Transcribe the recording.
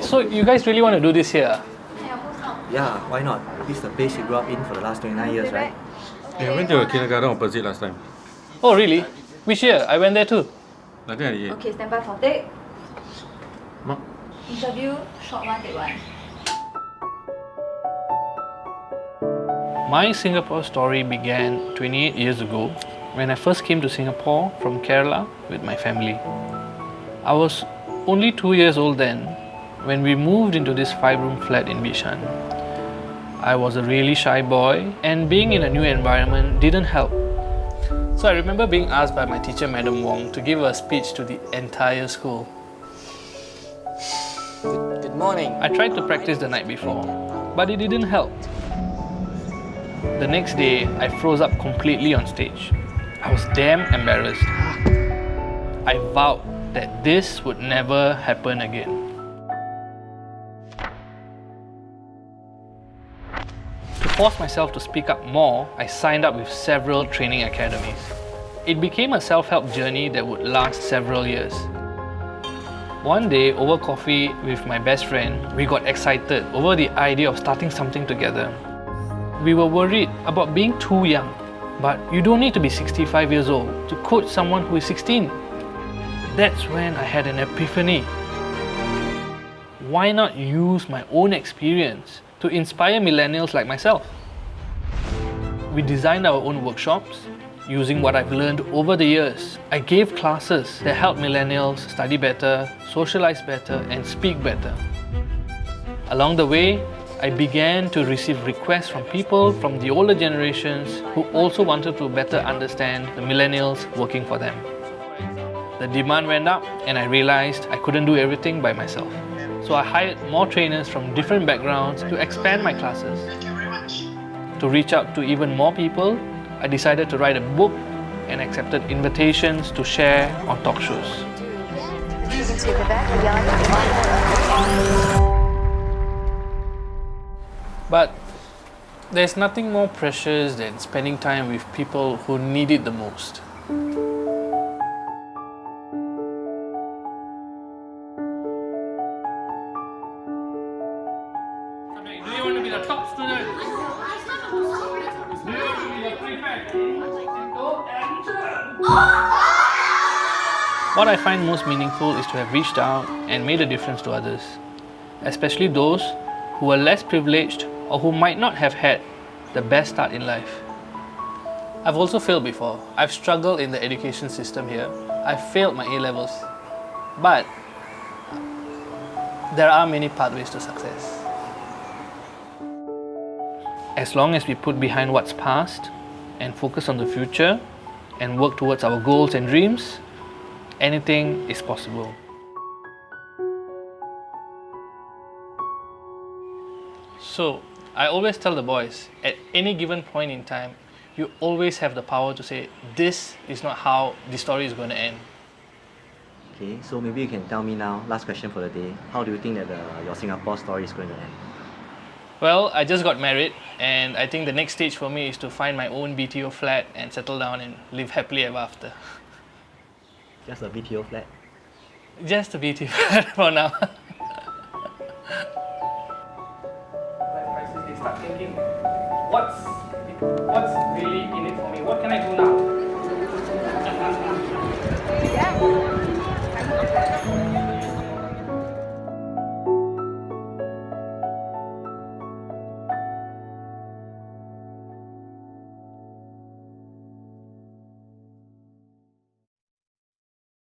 So you guys really want to do this here? Yeah, why not? This is the place you grew up in for the last 29 years, right? I went to a kindergarten opposite last time. Oh really? Which year? I went there too. 1998. Okay, stand by for take. Mark. Interview, short one, take one. My Singapore story began 28 years ago when I first came to Singapore from Kerala with my family. I was only 2 years old then when we moved into this 5-room flat in Bishan. I was a really shy boy and being in a new environment didn't help. So I remember being asked by my teacher Madam Wong to give a speech to the entire school. Good morning. I tried to practice the night before, but it didn't help. The next day, I froze up completely on stage. I was damn embarrassed. I vowed that this would never happen again. To force myself to speak up more, I signed up with several training academies. It became a self-help journey that would last several years. One day, over coffee with my best friend, we got excited over the idea of starting something together. We were worried about being too young, but you don't need to be 65 years old to coach someone who is 16. That's when I had an epiphany. Why not use my own experience to inspire millennials like myself? We designed our own workshops using what I've learned over the years. I gave classes that help millennials study better, socialize better, and speak better. Along the way, I began to receive requests from people from the older generations who also wanted to better understand the millennials working for them. The demand went up and I realized I couldn't do everything by myself. So I hired more trainers from different backgrounds to expand my classes. To reach out to even more people, I decided to write a book and accepted invitations to share on talk shows. Speaking to Vivek Iyyani. But there's nothing more precious than spending time with people who need it the most. Do you want to be the top student? Do you want to be the prefect? What I find most meaningful is to have reached out and made a difference to others, especially those who are less privileged or who might not have had the best start in life. I've also failed before. I've struggled in the education system here. I've failed my A-levels. But there are many pathways to success. As long as we put behind what's past and focus on the future and work towards our goals and dreams, anything is possible. So, I always tell the boys, at any given point in time, you always have the power to say, this is not how the story is going to end. Okay, so maybe you can tell me now, last question for the day, how do you think that your Singapore story is going to end? Well, I just got married and I think the next stage for me is to find my own BTO flat and settle down and live happily ever after. Just a BTO flat? Just a BTO flat for now. They start thinking, what's really in it for me? What can I do now?